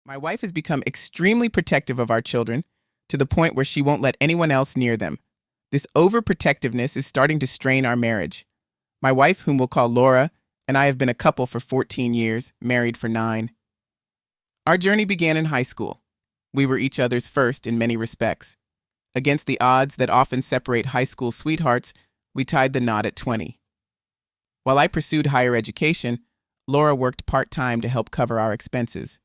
My wife has become extremely protective of our children to the point where she won't let anyone else near them. This overprotectiveness is starting to strain our marriage. My wife, whom we'll call Laura, and I have been a couple for 14 years, married for 9. Our journey began in high school. We were each other's first in many respects. Against the odds that often separate high school sweethearts, we tied the knot at 20. While I pursued higher education, Laura worked part-time to help cover our expenses.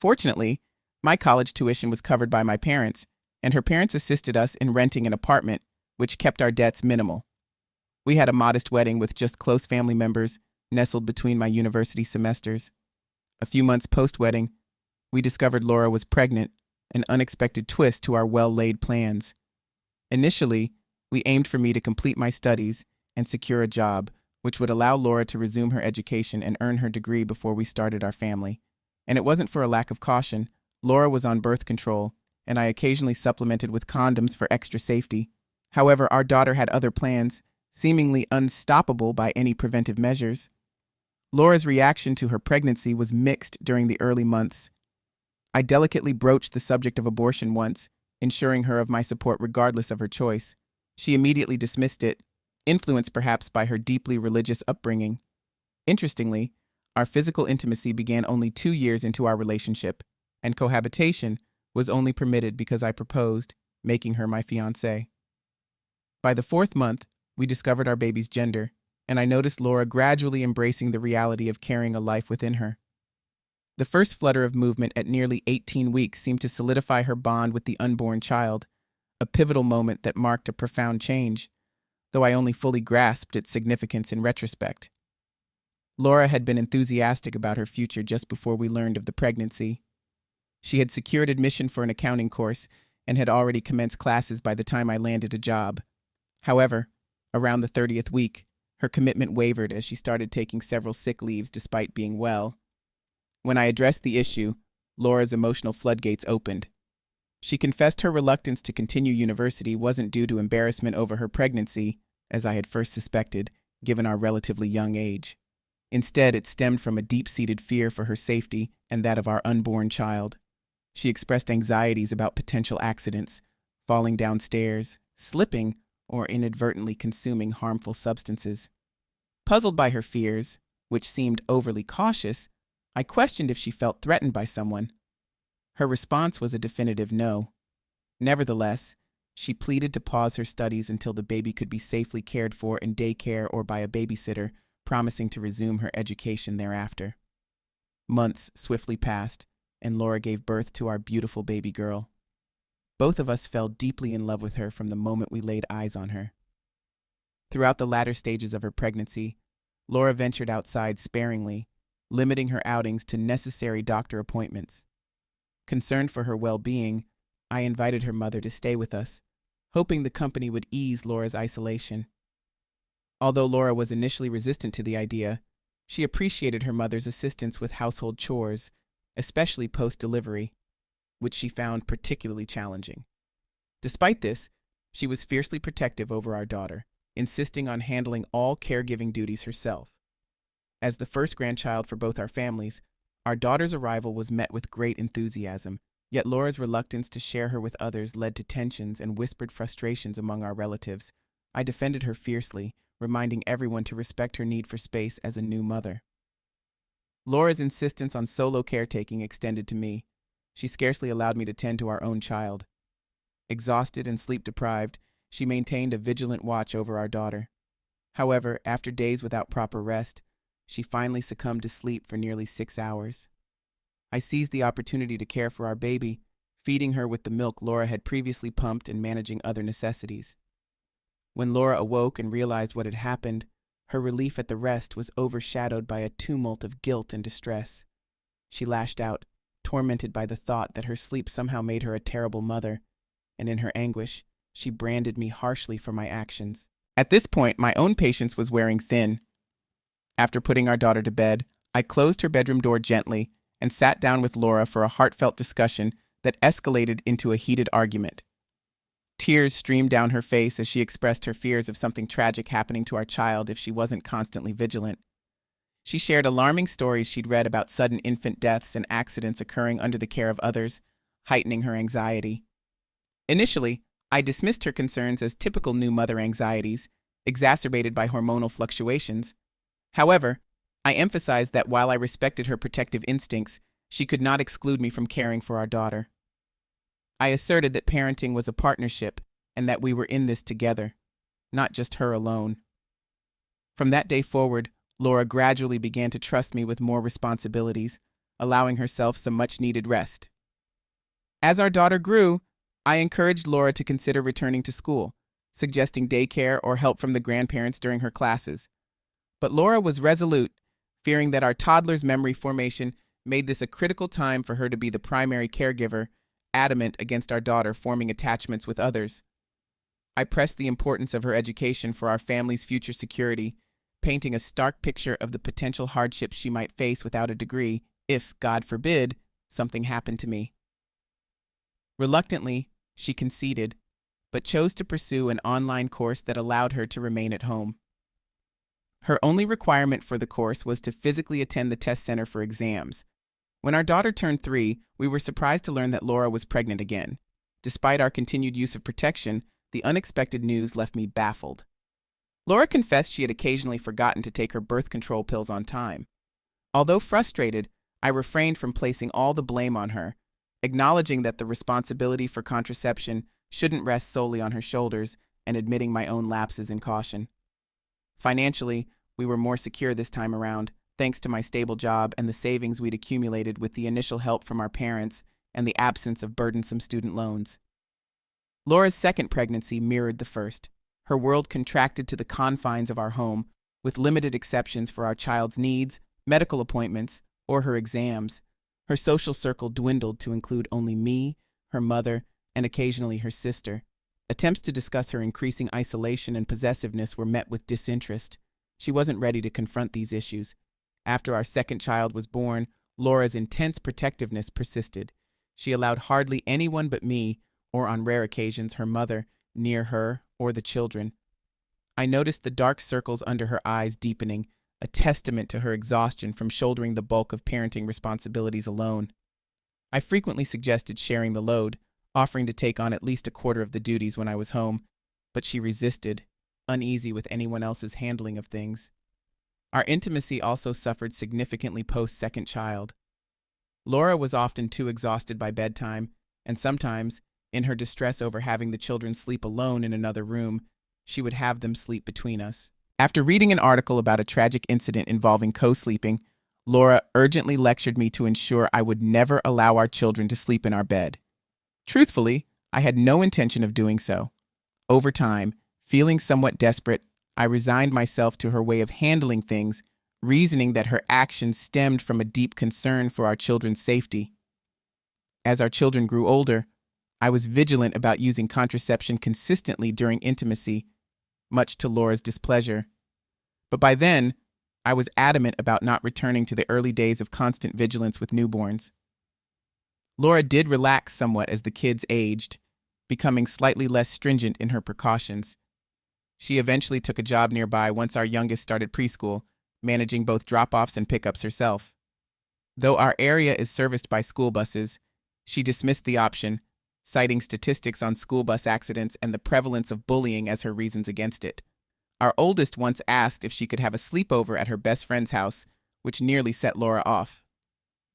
Fortunately, my college tuition was covered by my parents, and her parents assisted us in renting an apartment, which kept our debts minimal. We had a modest wedding with just close family members nestled between my university semesters. A few months post-wedding, we discovered Laura was pregnant, an unexpected twist to our well-laid plans. Initially, we aimed for me to complete my studies and secure a job, which would allow Laura to resume her education and earn her degree before we started our family. And it wasn't for a lack of caution. Laura was on birth control, and I occasionally supplemented with condoms for extra safety. However, our daughter had other plans, seemingly unstoppable by any preventive measures. Laura's reaction to her pregnancy was mixed during the early months. I delicately broached the subject of abortion once, ensuring her of my support regardless of her choice. She immediately dismissed it, influenced perhaps by her deeply religious upbringing. Interestingly, our physical intimacy began only 2 years into our relationship, and cohabitation was only permitted because I proposed, making her my fiancée. By the 4th month, we discovered our baby's gender, and I noticed Laura gradually embracing the reality of carrying a life within her. The first flutter of movement at nearly 18 weeks seemed to solidify her bond with the unborn child, a pivotal moment that marked a profound change, though I only fully grasped its significance in retrospect. Laura had been enthusiastic about her future just before we learned of the pregnancy. She had secured admission for an accounting course and had already commenced classes by the time I landed a job. However, around the 30th week, her commitment wavered as she started taking several sick leaves despite being well. When I addressed the issue, Laura's emotional floodgates opened. She confessed her reluctance to continue university wasn't due to embarrassment over her pregnancy, as I had first suspected, given our relatively young age. Instead, it stemmed from a deep-seated fear for her safety and that of our unborn child. She expressed anxieties about potential accidents, falling downstairs, slipping, or inadvertently consuming harmful substances. Puzzled by her fears, which seemed overly cautious, I questioned if she felt threatened by someone. Her response was a definitive no. Nevertheless, she pleaded to pause her studies until the baby could be safely cared for in daycare or by a babysitter, promising to resume her education thereafter. Months swiftly passed, and Laura gave birth to our beautiful baby girl. Both of us fell deeply in love with her from the moment we laid eyes on her. Throughout the latter stages of her pregnancy, Laura ventured outside sparingly, limiting her outings to necessary doctor appointments. Concerned for her well-being, I invited her mother to stay with us, hoping the company would ease Laura's isolation. Although Laura was initially resistant to the idea, she appreciated her mother's assistance with household chores, especially post-delivery, which she found particularly challenging. Despite this, she was fiercely protective over our daughter, insisting on handling all caregiving duties herself. As the first grandchild for both our families, our daughter's arrival was met with great enthusiasm, yet Laura's reluctance to share her with others led to tensions and whispered frustrations among our relatives. I defended her fiercely, reminding everyone to respect her need for space as a new mother. Laura's insistence on solo caretaking extended to me. She scarcely allowed me to tend to our own child. Exhausted and sleep-deprived, she maintained a vigilant watch over our daughter. However, after days without proper rest, she finally succumbed to sleep for nearly 6 hours. I seized the opportunity to care for our baby, feeding her with the milk Laura had previously pumped and managing other necessities. When Laura awoke and realized what had happened, her relief at the rest was overshadowed by a tumult of guilt and distress. She lashed out, tormented by the thought that her sleep somehow made her a terrible mother, and in her anguish, she branded me harshly for my actions. At this point, my own patience was wearing thin. After putting our daughter to bed, I closed her bedroom door gently and sat down with Laura for a heartfelt discussion that escalated into a heated argument. Tears streamed down her face as she expressed her fears of something tragic happening to our child if she wasn't constantly vigilant. She shared alarming stories she'd read about sudden infant deaths and accidents occurring under the care of others, heightening her anxiety. Initially, I dismissed her concerns as typical new mother anxieties, exacerbated by hormonal fluctuations. However, I emphasized that while I respected her protective instincts, she could not exclude me from caring for our daughter. I asserted that parenting was a partnership and that we were in this together, not just her alone. From that day forward, Laura gradually began to trust me with more responsibilities, allowing herself some much-needed rest. As our daughter grew, I encouraged Laura to consider returning to school, suggesting daycare or help from the grandparents during her classes. But Laura was resolute, fearing that our toddler's memory formation made this a critical time for her to be the primary caregiver, adamant against our daughter forming attachments with others. I pressed the importance of her education for our family's future security, painting a stark picture of the potential hardships she might face without a degree if, God forbid, something happened to me. Reluctantly, she conceded, but chose to pursue an online course that allowed her to remain at home. Her only requirement for the course was to physically attend the test center for exams. When our daughter turned 3, we were surprised to learn that Laura was pregnant again. Despite our continued use of protection, the unexpected news left me baffled. Laura confessed she had occasionally forgotten to take her birth control pills on time. Although frustrated, I refrained from placing all the blame on her, acknowledging that the responsibility for contraception shouldn't rest solely on her shoulders and admitting my own lapses in caution. Financially, we were more secure this time around, thanks to my stable job and the savings we'd accumulated with the initial help from our parents and the absence of burdensome student loans. Laura's second pregnancy mirrored the first. Her world contracted to the confines of our home, with limited exceptions for our child's needs, medical appointments, or her exams. Her social circle dwindled to include only me, her mother, and occasionally her sister. Attempts to discuss her increasing isolation and possessiveness were met with disinterest. She wasn't ready to confront these issues. After our second child was born, Laura's intense protectiveness persisted. She allowed hardly anyone but me, or on rare occasions her mother, near her or the children. I noticed the dark circles under her eyes deepening, a testament to her exhaustion from shouldering the bulk of parenting responsibilities alone. I frequently suggested sharing the load, offering to take on at least a quarter of the duties when I was home, but she resisted, uneasy with anyone else's handling of things. Our intimacy also suffered significantly post-second child. Laura was often too exhausted by bedtime, and sometimes, in her distress over having the children sleep alone in another room, she would have them sleep between us. After reading an article about a tragic incident involving co-sleeping, Laura urgently lectured me to ensure I would never allow our children to sleep in our bed. Truthfully, I had no intention of doing so. Over time, feeling somewhat desperate, I resigned myself to her way of handling things, reasoning that her actions stemmed from a deep concern for our children's safety. As our children grew older, I was vigilant about using contraception consistently during intimacy, much to Laura's displeasure. But by then, I was adamant about not returning to the early days of constant vigilance with newborns. Laura did relax somewhat as the kids aged, becoming slightly less stringent in her precautions. She eventually took a job nearby once our youngest started preschool, managing both drop-offs and pickups herself. Though our area is serviced by school buses, she dismissed the option, citing statistics on school bus accidents and the prevalence of bullying as her reasons against it. Our oldest once asked if she could have a sleepover at her best friend's house, which nearly set Laura off.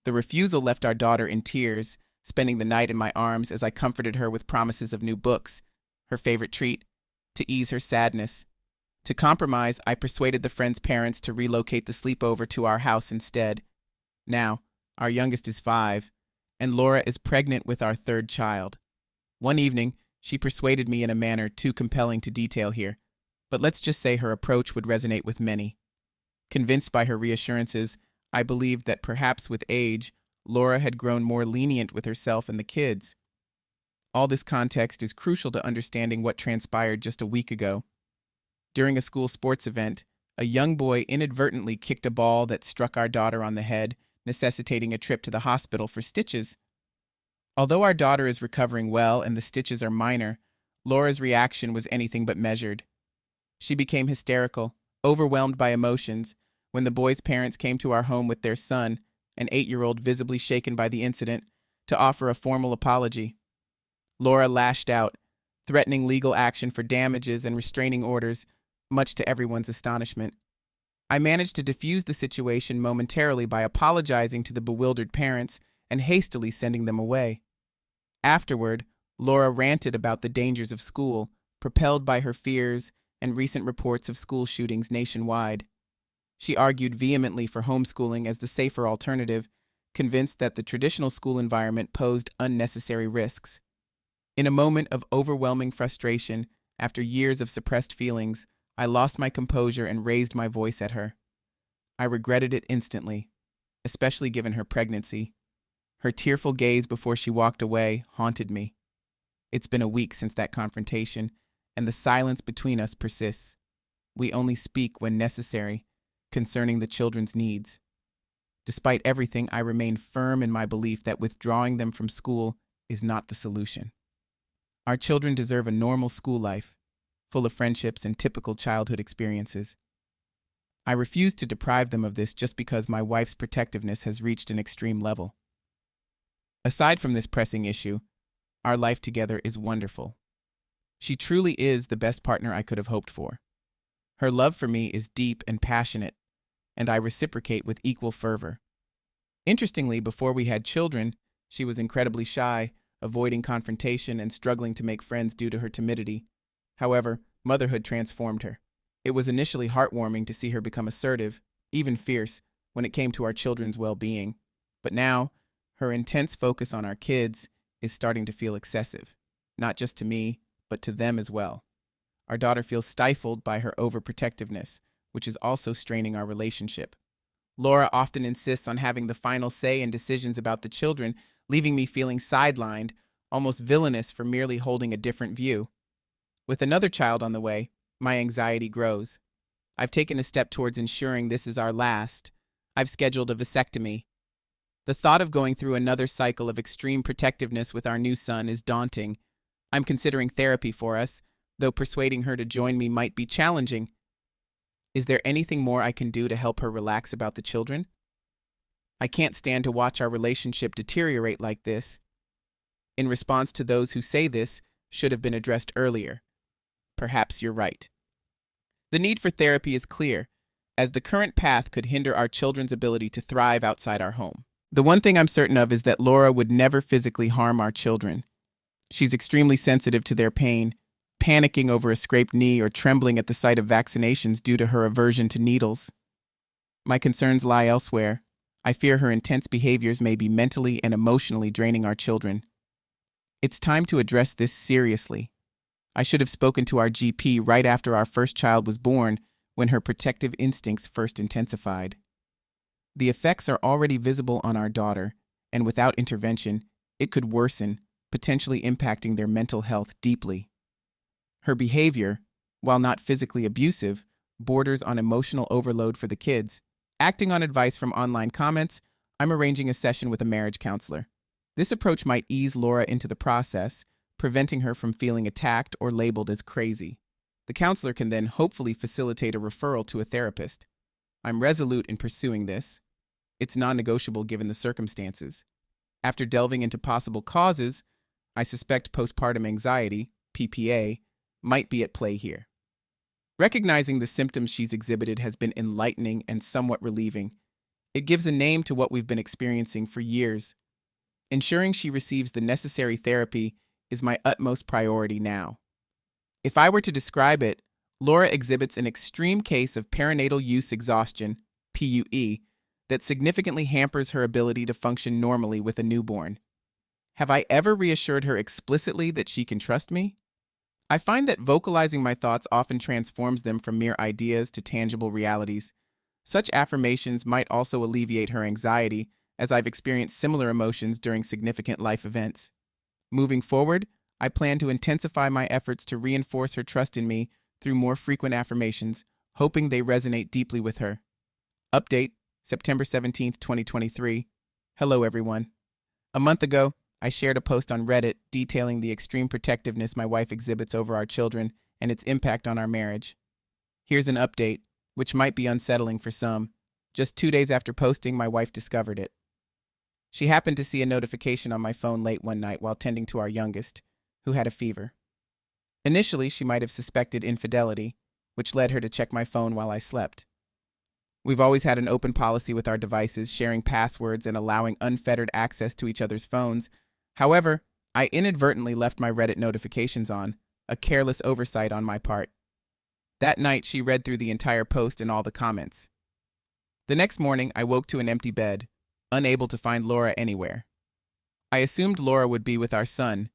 The refusal left our daughter in tears, spending the night in my arms as I comforted her with promises of new books, her favorite treat, to ease her sadness. To compromise, I persuaded the friend's parents to relocate the sleepover to our house instead. Now, our youngest is 5, and Laura is pregnant with our third child. One evening, she persuaded me in a manner too compelling to detail here, but let's just say her approach would resonate with many. Convinced by her reassurances, I believed that perhaps with age, Laura had grown more lenient with herself and the kids. All this context is crucial to understanding what transpired just a week ago. During a school sports event, a young boy inadvertently kicked a ball that struck our daughter on the head, necessitating a trip to the hospital for stitches. Although our daughter is recovering well and the stitches are minor, Laura's reaction was anything but measured. She became hysterical, overwhelmed by emotions, when the boy's parents came to our home with their son, an 8-year-old visibly shaken by the incident, to offer a formal apology. Laura lashed out, threatening legal action for damages and restraining orders, much to everyone's astonishment. I managed to defuse the situation momentarily by apologizing to the bewildered parents and hastily sending them away. Afterward, Laura ranted about the dangers of school, propelled by her fears and recent reports of school shootings nationwide. She argued vehemently for homeschooling as the safer alternative, convinced that the traditional school environment posed unnecessary risks. In a moment of overwhelming frustration, after years of suppressed feelings, I lost my composure and raised my voice at her. I regretted it instantly, especially given her pregnancy. Her tearful gaze before she walked away haunted me. It's been a week since that confrontation, and the silence between us persists. We only speak when necessary, concerning the children's needs. Despite everything, I remain firm in my belief that withdrawing them from school is not the solution. Our children deserve a normal school life, full of friendships and typical childhood experiences. I refuse to deprive them of this just because my wife's protectiveness has reached an extreme level. Aside from this pressing issue, our life together is wonderful. She truly is the best partner I could have hoped for. Her love for me is deep and passionate, and I reciprocate with equal fervor. Interestingly, before we had children, she was incredibly shy, avoiding confrontation and struggling to make friends due to her timidity. However, motherhood transformed her. It was initially heartwarming to see her become assertive, even fierce, when it came to our children's well-being. But now, her intense focus on our kids is starting to feel excessive, not just to me, but to them as well. Our daughter feels stifled by her overprotectiveness, which is also straining our relationship. Laura often insists on having the final say in decisions about the children, leaving me feeling sidelined, almost villainous for merely holding a different view. With another child on the way, my anxiety grows. I've taken a step towards ensuring this is our last. I've scheduled a vasectomy. The thought of going through another cycle of extreme protectiveness with our new son is daunting. I'm considering therapy for us, though persuading her to join me might be challenging. Is there anything more I can do to help her relax about the children? I can't stand to watch our relationship deteriorate like this. In response to those who say this should have been addressed earlier. Perhaps you're right. The need for therapy is clear, as the current path could hinder our children's ability to thrive outside our home. The one thing I'm certain of is that Laura would never physically harm our children. She's extremely sensitive to their pain, panicking over a scraped knee or trembling at the sight of vaccinations due to her aversion to needles. My concerns lie elsewhere. I fear her intense behaviors may be mentally and emotionally draining our children. It's time to address this seriously. I should have spoken to our GP right after our first child was born, when her protective instincts first intensified. The effects are already visible on our daughter, and without intervention, it could worsen, potentially impacting their mental health deeply. Her behavior, while not physically abusive, borders on emotional overload for the kids. Acting on advice from online comments, I'm arranging a session with a marriage counselor. This approach might ease Laura into the process, preventing her from feeling attacked or labeled as crazy. The counselor can then hopefully facilitate a referral to a therapist. I'm resolute in pursuing this. It's non-negotiable given the circumstances. After delving into possible causes, I suspect postpartum anxiety, PPA, might be at play here. Recognizing the symptoms she's exhibited has been enlightening and somewhat relieving. It gives a name to what we've been experiencing for years. Ensuring she receives the necessary therapy is my utmost priority now. If I were to describe it, Laura exhibits an extreme case of perinatal use exhaustion, PUE, that significantly hampers her ability to function normally with a newborn. Have I ever reassured her explicitly that she can trust me? I find that vocalizing my thoughts often transforms them from mere ideas to tangible realities. Such affirmations might also alleviate her anxiety, as I've experienced similar emotions during significant life events. Moving forward, I plan to intensify my efforts to reinforce her trust in me through more frequent affirmations, hoping they resonate deeply with her. Update, September 17th, 2023. Hello, everyone. A month ago, I shared a post on Reddit detailing the extreme protectiveness my wife exhibits over our children and its impact on our marriage. Here's an update, which might be unsettling for some. Just 2 days after posting, my wife discovered it. She happened to see a notification on my phone late one night while tending to our youngest, who had a fever. Initially, she might have suspected infidelity, which led her to check my phone while I slept. We've always had an open policy with our devices, sharing passwords and allowing unfettered access to each other's phones. However, I inadvertently left my Reddit notifications on, a careless oversight on my part. That night, she read through the entire post and all the comments. The next morning, I woke to an empty bed, unable to find Laura anywhere. I assumed Laura would be with our son,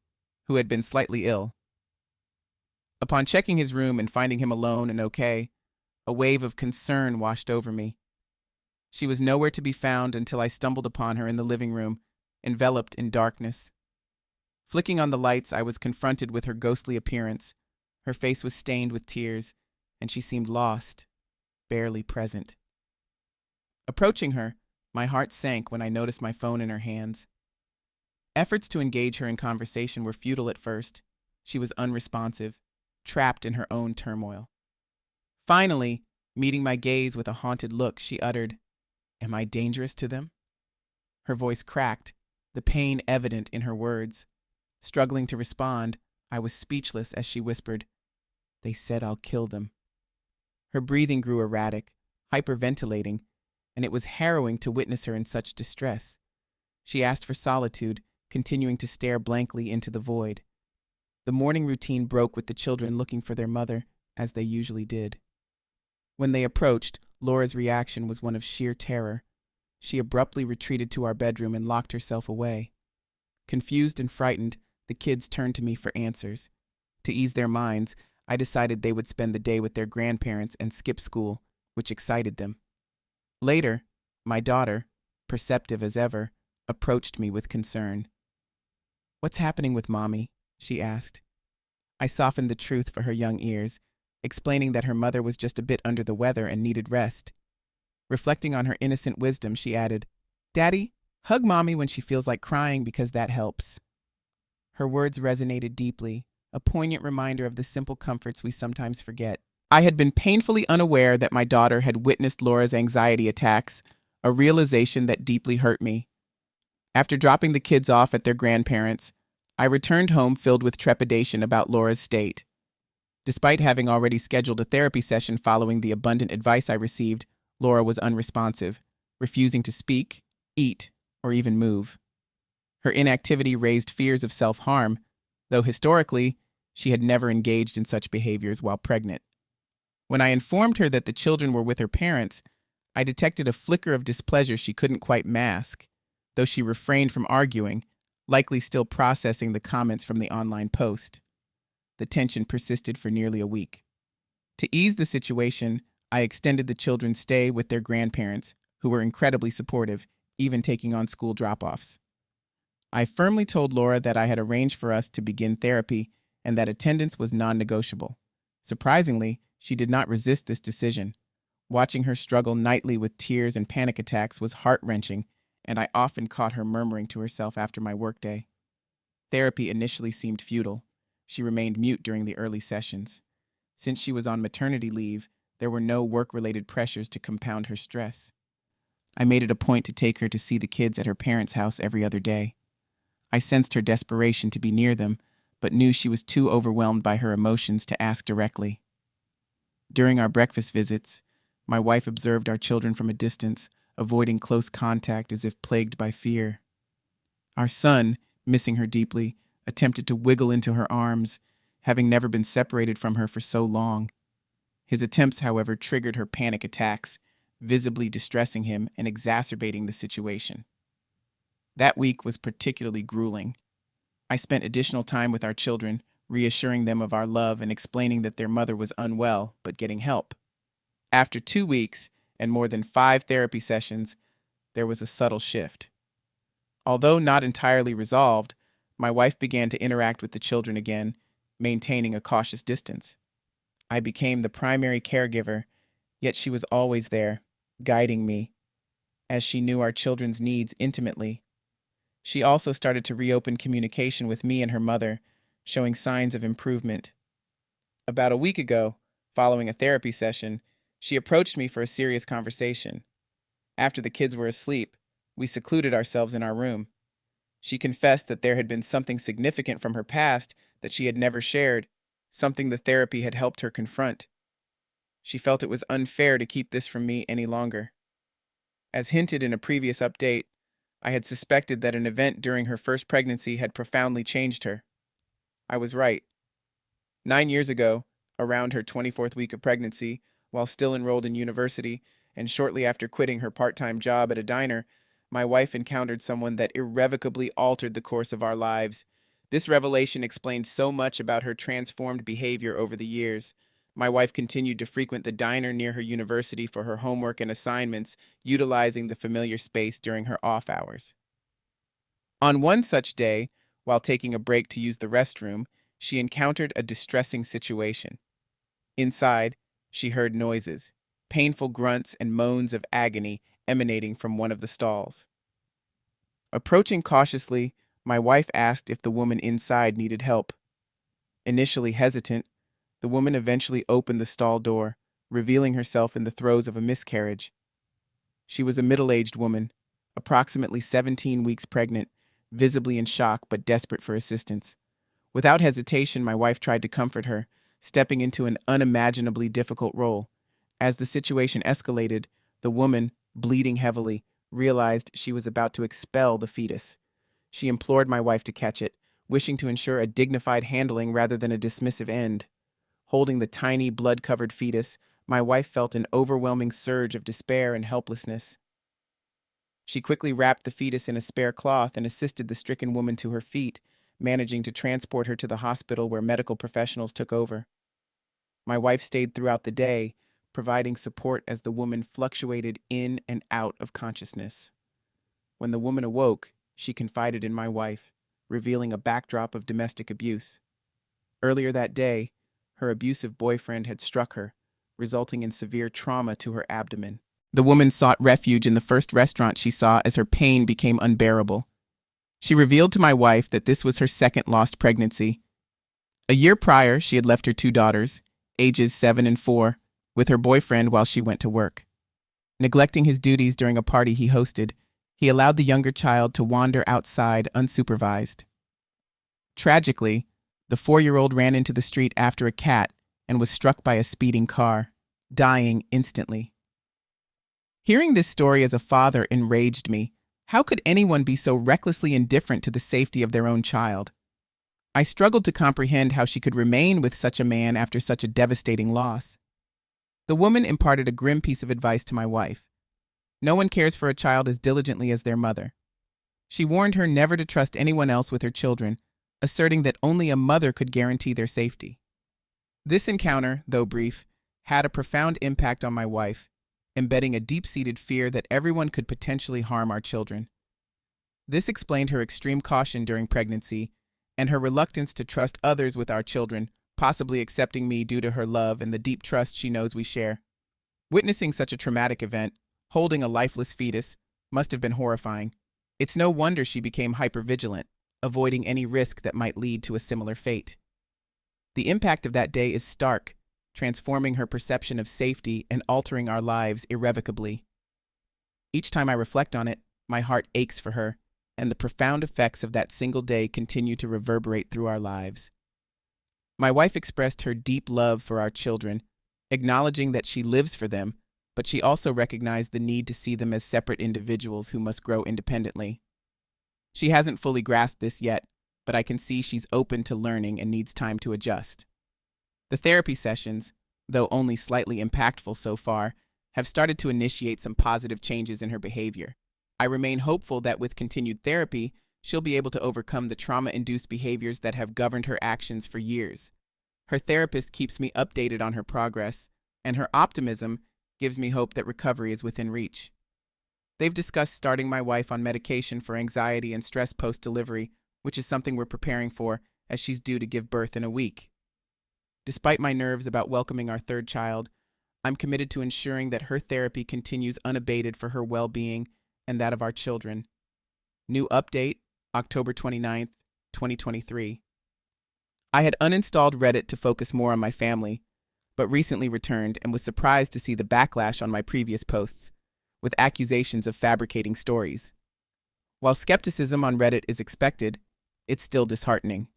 who had been slightly ill. Upon checking his room and finding him alone and okay, a wave of concern washed over me. She was nowhere to be found until I stumbled upon her in the living room, enveloped in darkness. Flicking on the lights, I was confronted with her ghostly appearance. Her face was stained with tears, and she seemed lost, barely present. Approaching her, my heart sank when I noticed my phone in her hands. Efforts to engage her in conversation were futile at first. She was unresponsive, trapped in her own turmoil. Finally, meeting my gaze with a haunted look, she uttered, "Am I dangerous to them?" Her voice cracked, the pain evident in her words. Struggling to respond, I was speechless as she whispered, "They said I'll kill them." Her breathing grew erratic, hyperventilating, and it was harrowing to witness her in such distress. She asked for solitude, continuing to stare blankly into the void. The morning routine broke with the children looking for their mother, as they usually did. When they approached, Laura's reaction was one of sheer terror. She abruptly retreated to our bedroom and locked herself away. Confused and frightened, the kids turned to me for answers. To ease their minds, I decided they would spend the day with their grandparents and skip school, which excited them. Later, my daughter, perceptive as ever, approached me with concern. "What's happening with Mommy?" she asked. I softened the truth for her young ears, explaining that her mother was just a bit under the weather and needed rest. Reflecting on her innocent wisdom, she added, "Daddy, hug Mommy when she feels like crying because that helps." Her words resonated deeply, a poignant reminder of the simple comforts we sometimes forget. I had been painfully unaware that my daughter had witnessed Laura's anxiety attacks, a realization that deeply hurt me. After dropping the kids off at their grandparents', I returned home filled with trepidation about Laura's state. Despite having already scheduled a therapy session following the abundant advice I received, Laura was unresponsive, refusing to speak, eat, or even move. Her inactivity raised fears of self-harm, though historically, she had never engaged in such behaviors while pregnant. When I informed her that the children were with her parents, I detected a flicker of displeasure she couldn't quite mask, though she refrained from arguing, likely still processing the comments from the online post. The tension persisted for nearly a week. To ease the situation, I extended the children's stay with their grandparents, who were incredibly supportive, even taking on school drop-offs. I firmly told Laura that I had arranged for us to begin therapy and that attendance was non-negotiable. Surprisingly, she did not resist this decision. Watching her struggle nightly with tears and panic attacks was heart-wrenching, and I often caught her murmuring to herself after my workday. Therapy initially seemed futile. She remained mute during the early sessions. Since she was on maternity leave, there were no work-related pressures to compound her stress. I made it a point to take her to see the kids at her parents' house every other day. I sensed her desperation to be near them, but knew she was too overwhelmed by her emotions to ask directly. During our breakfast visits, my wife observed our children from a distance, avoiding close contact as if plagued by fear. Our son, missing her deeply, attempted to wiggle into her arms, having never been separated from her for so long. His attempts, however, triggered her panic attacks, visibly distressing him and exacerbating the situation. That week was particularly grueling. I spent additional time with our children, reassuring them of our love and explaining that their mother was unwell but getting help. After 2 weeks and more than 5 therapy sessions, there was a subtle shift. Although not entirely resolved, my wife began to interact with the children again, maintaining a cautious distance. I became the primary caregiver, yet she was always there, guiding me, as she knew our children's needs intimately. She also started to reopen communication with me and her mother, showing signs of improvement. About a week ago, following a therapy session, she approached me for a serious conversation. After the kids were asleep, we secluded ourselves in our room. She confessed that there had been something significant from her past that she had never shared, something the therapy had helped her confront. She felt it was unfair to keep this from me any longer. As hinted in a previous update, I had suspected that an event during her first pregnancy had profoundly changed her. I was right. 9 years ago, around her 24th week of pregnancy, while still enrolled in university, and shortly after quitting her part-time job at a diner, my wife encountered someone that irrevocably altered the course of our lives. This revelation explained so much about her transformed behavior over the years. My wife continued to frequent the diner near her university for her homework and assignments, utilizing the familiar space during her off hours. On one such day, while taking a break to use the restroom, she encountered a distressing situation. Inside, she heard noises, painful grunts and moans of agony emanating from one of the stalls. Approaching cautiously, my wife asked if the woman inside needed help. Initially hesitant, the woman eventually opened the stall door, revealing herself in the throes of a miscarriage. She was a middle-aged woman, approximately 17 weeks pregnant, visibly in shock but desperate for assistance. Without hesitation, my wife tried to comfort her, stepping into an unimaginably difficult role. As the situation escalated, the woman, bleeding heavily, realized she was about to expel the fetus. She implored my wife to catch it, wishing to ensure a dignified handling rather than a dismissive end. Holding the tiny, blood-covered fetus, my wife felt an overwhelming surge of despair and helplessness. She quickly wrapped the fetus in a spare cloth and assisted the stricken woman to her feet, managing to transport her to the hospital where medical professionals took over. My wife stayed throughout the day, providing support as the woman fluctuated in and out of consciousness. When the woman awoke, she confided in my wife, revealing a backdrop of domestic abuse. Earlier that day, her abusive boyfriend had struck her, resulting in severe trauma to her abdomen. The woman sought refuge in the first restaurant she saw as her pain became unbearable. She revealed to my wife that this was her second lost pregnancy. A year prior, she had left her 2 daughters, ages 7 and 4, with her boyfriend while she went to work. Neglecting his duties during a party he hosted, he allowed the younger child to wander outside unsupervised. Tragically, the 4-year-old ran into the street after a cat and was struck by a speeding car, dying instantly. Hearing this story as a father enraged me. How could anyone be so recklessly indifferent to the safety of their own child? I struggled to comprehend how she could remain with such a man after such a devastating loss. The woman imparted a grim piece of advice to my wife. No one cares for a child as diligently as their mother. She warned her never to trust anyone else with her children, asserting that only a mother could guarantee their safety. This encounter, though brief, had a profound impact on my wife, embedding a deep-seated fear that everyone could potentially harm our children. This explained her extreme caution during pregnancy and her reluctance to trust others with our children, possibly accepting me due to her love and the deep trust she knows we share. Witnessing such a traumatic event, holding a lifeless fetus, must have been horrifying. It's no wonder she became hypervigilant, avoiding any risk that might lead to a similar fate. The impact of that day is stark, transforming her perception of safety and altering our lives irrevocably. Each time I reflect on it, my heart aches for her, and the profound effects of that single day continue to reverberate through our lives. My wife expressed her deep love for our children, acknowledging that she lives for them, but she also recognized the need to see them as separate individuals who must grow independently. She hasn't fully grasped this yet, but I can see she's open to learning and needs time to adjust. The therapy sessions, though only slightly impactful so far, have started to initiate some positive changes in her behavior. I remain hopeful that with continued therapy, she'll be able to overcome the trauma-induced behaviors that have governed her actions for years. Her therapist keeps me updated on her progress, and her optimism gives me hope that recovery is within reach. They've discussed starting my wife on medication for anxiety and stress post-delivery, which is something we're preparing for, as she's due to give birth in a week. Despite my nerves about welcoming our third child, I'm committed to ensuring that her therapy continues unabated for her well-being and that of our children. New update, October 29th, 2023. I had uninstalled Reddit to focus more on my family, but recently returned and was surprised to see the backlash on my previous posts. with accusations of fabricating stories. While skepticism on Reddit is expected, it's still disheartening.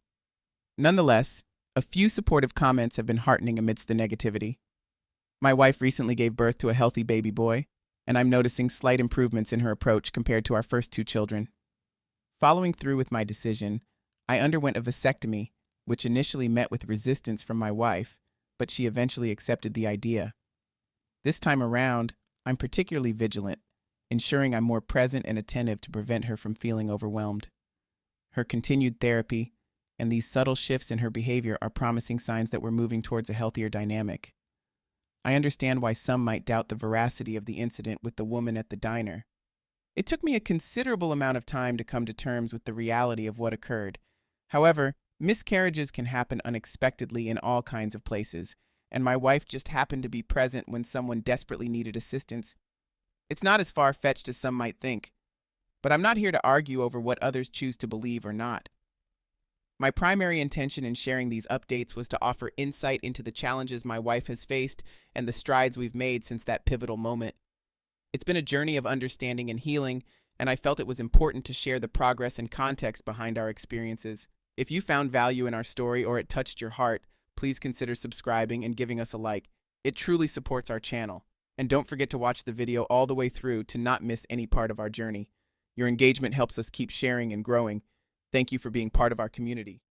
Nonetheless, a few supportive comments have been heartening amidst the negativity. My wife recently gave birth to a healthy baby boy, and I'm noticing slight improvements in her approach compared to our first two children. Following through with my decision, I underwent a vasectomy, which initially met with resistance from my wife, but she eventually accepted the idea. This time around, I'm particularly vigilant, ensuring I'm more present and attentive to prevent her from feeling overwhelmed. Her continued therapy and these subtle shifts in her behavior are promising signs that we're moving towards a healthier dynamic. I understand why some might doubt the veracity of the incident with the woman at the diner. It took me a considerable amount of time to come to terms with the reality of what occurred. However, miscarriages can happen unexpectedly in all kinds of places, and my wife just happened to be present when someone desperately needed assistance. It's not as far-fetched as some might think, but I'm not here to argue over what others choose to believe or not. My primary intention in sharing these updates was to offer insight into the challenges my wife has faced and the strides we've made since that pivotal moment. It's been a journey of understanding and healing, and I felt it was important to share the progress and context behind our experiences. If you found value in our story or it touched your heart, please consider subscribing and giving us a like. It truly supports our channel. And don't forget to watch the video all the way through to not miss any part of our journey. Your engagement helps us keep sharing and growing. Thank you for being part of our community.